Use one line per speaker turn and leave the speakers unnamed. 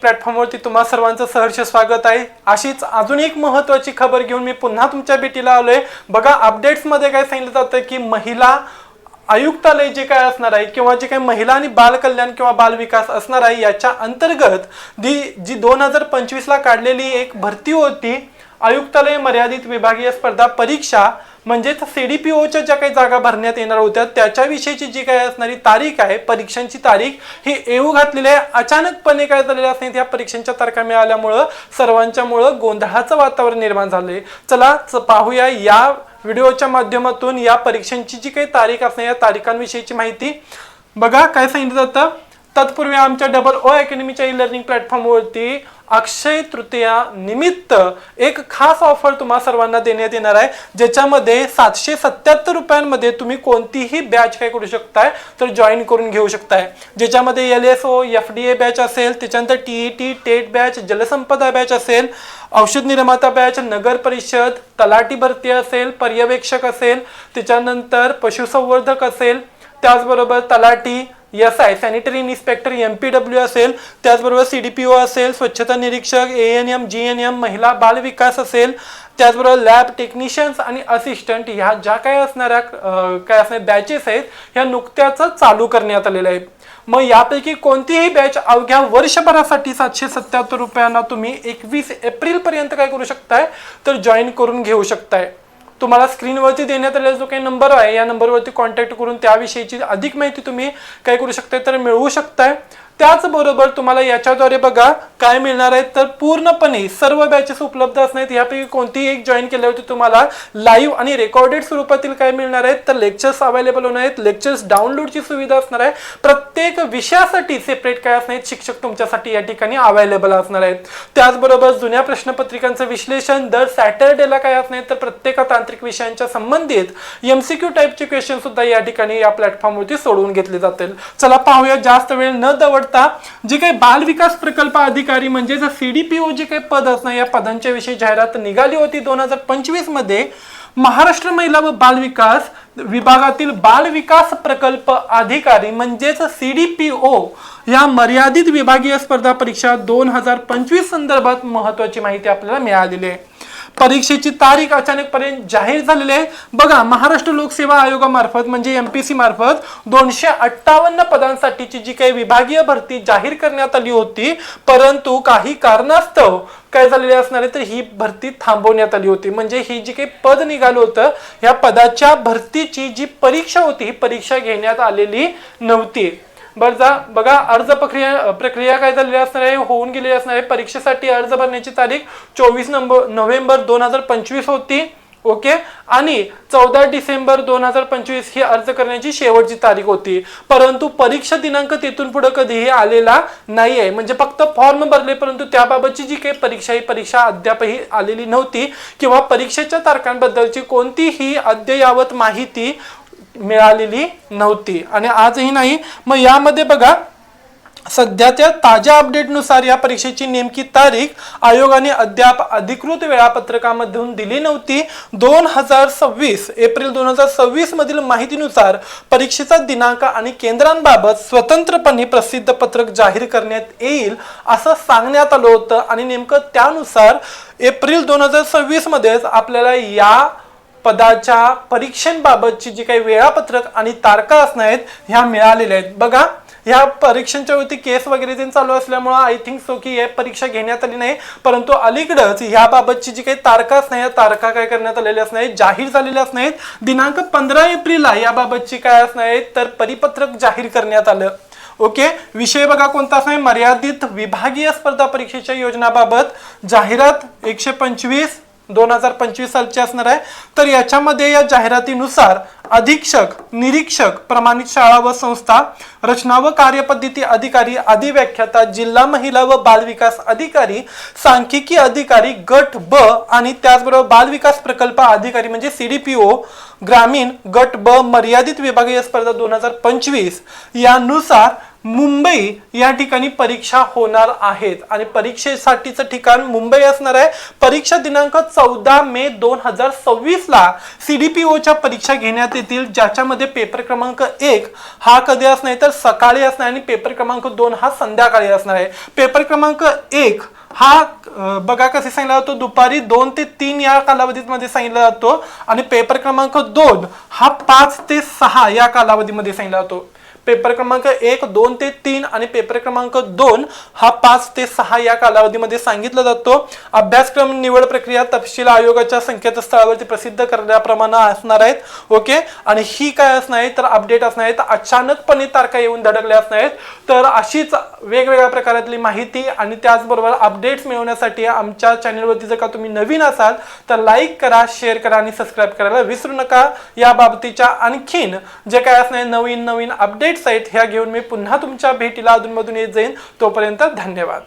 प्लॅटफॉर्मवरती तुम्हा सर्वांचं सहर्ष स्वागत आहे। अशीच अजून एक महत्त्वाची खबर घेऊन मी पुन्हा तुमच्या भेटीला आलोय। बघा अपडेट्समध्ये काय सांगितलं जातं की महिला आयुक्तालय जे काय असणार आहे किंवा जे काही महिला आणि बाल कल्याण किंवा बाल विकास असणार आहे याच्या अंतर्गत जी 2025 ला काढलेली एक भरती होती आयुक्तालय मर्यादित विभागीय स्पर्धा परीक्षा म्हणजे सीडीपीओच्या ज्या काही जागा भरण्यात येणार होत्या त्याच्याविषयीची जी काही असणारी तारीख आहे परीक्षांची तारीख ही येऊ घातलेली आहे। अचानकपणे काय झालेलं असणे या परीक्षांच्या तारखा मिळाल्यामुळे सर्वांच्यामुळे गोंधळाचं वातावरण निर्माण झाले। चला पाहूया या व्हिडिओच्या माध्यमातून या परीक्षांची जी काही तारीख असणे या तारीखांविषयीची माहिती। बघा काय सांगितलं जातं तत्पूर्वी आमच्या डबल ओ अकॅडमीच्या ई लर्निंग प्लॅटफॉर्मवरती अक्षय तृतीया निमित्त एक खास ऑफर तुम्हा सर्वांना देण्यात येणार आहे ज्याच्यामध्ये 777 रुपयांमध्ये तुम्ही कोणतीही बॅच काय करू शकताय तर जॉईन करून घेऊ शकताय। ज्याच्यामध्ये LSO FDA बॅच असेल, त्याच्यानंतर TET टेट बॅच, जलसंपदा बॅच असेल, औषध निर्माता बॅच, नगर परिषद, तलाठी भरती असेल, पर्यवेक्षक असेल, त्याच्यानंतर पशुसंवर्धक असेल, त्याचबरोबर तलाठी SI सॅनिटरी इन्स्पेक्टर MPW असेल, त्याचबरोबर CDPO असेल, स्वच्छता निरीक्षक, ANM GNM, महिला बाल विकास असेल, त्याचबरोबर लॅब टेक्निशियन्स आणि असिस्टंट ह्या ज्या काय असणाऱ्या बॅचेस आहेत ह्या नुकत्याच चालू करण्यात आलेल्या आहेत। मग यापैकी कोणतीही बॅच अवघ्या वर्षभरासाठी 777 रुपयांना तुम्ही 21 एप्रिल पर्यंत काय करू शकताय तर जॉईन करून घेऊ शकताय। तुम्हाला स्क्रीनवरती देण्यात आलेला जो काही नंबर आहे या नंबरवरती कॉन्टॅक्ट करून त्याविषयीची अधिक माहिती तुम्ही काय करू शकताय तर मिळवू शकताय। त्याचबरोबर तुम्हाला याच्याद्वारे बघा काय मिळणार आहे तर पूर्णपणे सर्व बॅचेस उपलब्ध असणार। यापैकी कोणतीही एक जॉईन केल्यावरती तुम्हाला लाईव्ह आणि रेकॉर्डेड स्वरूपातील काय मिळणार आहेत तर लेक्चर्स अवेलेबल होणार आहेत, लेक्चर्स डाउनलोडची सुविधा असणार आहे, प्रत्येक विषयासाठी सेपरेट काय असणार शिक्षक तुमच्यासाठी या ठिकाणी अवेलेबल असणार आहेत। त्याचबरोबर जुन्या प्रश्नपत्रिकांचं विश्लेषण दर सॅटरडेला काय असणार तर प्रत्येक तांत्रिक विषयांच्या संबंधित MCQ टाइपचे क्वेश्चन सुद्धा या ठिकाणी या प्लॅटफॉर्मवरती सोडवून घेतले जातील। चला पाहूया जास्त वेळ न दवडता जे काही बाल विकास प्रकल्प अधिकारी म्हणजे CDPO जे काही पद असणार या पदांच्या विषयी जाहिरात निघाली होती 2025 मध्ये। महाराष्ट्र महिला व बाल विकास विभागातील बाल विकास प्रकल्प अधिकारी म्हणजेच CDPO या मर्यादित विभागीय स्पर्धा परीक्षा 2025 संदर्भात महत्त्वाची माहिती आपल्याला मिळालेली आहे। परीक्षेची तारीख अचानकपणे जाहीर झालेली आहे। बघा महाराष्ट्र लोकसेवा आयोगामार्फत म्हणजे MPSC मार्फत 258 पदांसाठीची जी काही विभागीय भरती जाहीर करण्यात आली होती परंतु काही कारणास्तव काय झालेले असणार आहे तर ही भरती थांबवण्यात आली होती। म्हणजे ही जी काही पद निघालं होतं या पदाच्या भरतीची जी परीक्षा होती ही परीक्षा घेण्यात आलेली नव्हती। बघा अर्ज प्रक्रिया काय झालेली असणार आहे होऊन गेलेली असणार आहे। परीक्षेसाठी अर्ज भरण्याची तारीख 24 नोव्हेंबर 2025 होती। ओके आणि 14 डिसेंबर 2025 ही अर्ज करण्याची शेवटची तारीख होती परंतु परीक्षा दिनांक तिथून पुढे कधीही आलेला नाहीये। म्हणजे फक्त फॉर्म भरले परंतु त्याबाबतची जी काही परीक्षा ही परीक्षा अद्यापही आलेली नव्हती किंवा परीक्षेच्या तारखांबद्दलची कोणतीही अद्ययावत माहिती मिळालेली नव्हती आणि आजही नाही। मग यामध्ये बघा सध्याच्या ताज्या अपडेटनुसार या परीक्षेची नेमकी तारीख आयोगाने अद्याप अधिकृत वेळापत्रकामधून दिली नव्हती। 2026 एप्रिल 2026 मधील माहितीनुसार परीक्षेचा दिनांक आणि केंद्रांबाबत स्वतंत्रपणे प्रसिद्ध पत्रक जाहीर करण्यात येईल असं सांगण्यात आलं होतं आणि नेमकं त्यानुसार एप्रिल 2026 मध्येच आपल्याला या पदाच्या परीक्षांबाबतची जी काही वेळापत्रक आणि तारखा असणार आहेत ह्या मिळालेल्या आहेत। बघा ह्या परीक्षांच्या वरती केस वगैरे चालू असल्यामुळे आय थिंक सो की हे परीक्षा घेण्यात आली नाही परंतु अलीकडेच ह्याबाबतची जी काही तारखा असणार तारखा काय करण्यात आलेल्या असणार जाहीर झालेल्या असणार। दिनांक 15 एप्रिलला याबाबतची काय असणार तर परिपत्रक जाहीर करण्यात आलं। ओके विषय बघा कोणता असणार मर्यादित विभागीय स्पर्धा परीक्षेच्या योजनाबाबत जाहिरात 125 2025 सालची असणार आहे। तर याच्यामध्ये या जाहिरातीनुसार अधीक्षक, निरीक्षक, प्रमाणित शाळा व संस्था, रचना व कार्यपद्धती अधिकारी, अधिव्याख्याता, जिल्हा महिला व बाल विकास अधिकारी, सांख्यिकी अधिकारी गट ब आणि त्याचबरोबर बाल विकास प्रकल्प अधिकारी म्हणजे CDPO ग्रामीण गट ब मर्यादित विभागीय स्पर्धा 2025 यानुसार मुंबई या ठिकाणी परीक्षा होणार आहेत आणि परीक्षेसाठीचं ठिकाण मुंबई असणार आहे। परीक्षा दिनांक 14 मे 2026 ला CDPO परीक्षा घेण्यात येतील, ज्याच्यामध्ये पेपर क्रमांक 1 हा कधी असणार तर सकाळी असणार आणि पेपर क्रमांक 2 हा संध्याकाळी असणार आहे। पेपर क्रमांक 1 हा बघा कसे सांगितला जातो, दुपारी 2 ते 3 या कालावधीमध्ये सांगितला जातो आणि पेपर क्रमांक 2 हा 5 ते 6 या कालावधीमध्ये सांगितला जातो। पेपर क्रमांक 1 2 ते 3 आणि पेपर क्रमांक 2 हा 5 ते 6 या कालावधीमध्ये सांगितला जातो। अभ्यासक्रम निवड प्रक्रिया तपशील आयोगाच्या संकेतस्थळावरती प्रसिद्ध करण्याप्रमाणे असणार आहेत। ओके, आणि ही काय असणार आहे तर अपडेट असणार आहे, तर अचानकपणे तारखा येऊन धडकल्या असणार आहेत। तर अशीच वेगवेगळ्या प्रकारातली माहिती आणि त्याचबरोबर अपडेट्स मिळवण्यासाठी आमच्या चॅनलवरती जर का तुम्ही नवीन असाल तर लाईक करा, शेअर करा आणि सबस्क्राईब करायला विसरू नका। या बाबतीच्या आणखीन जे काय असणार नवीन अपडेट्स आहेत ह्या घेऊन मी पुन्हा तुमच्या भेटीला अधूनमधून येत जाईन। तोपर्यंत धन्यवाद।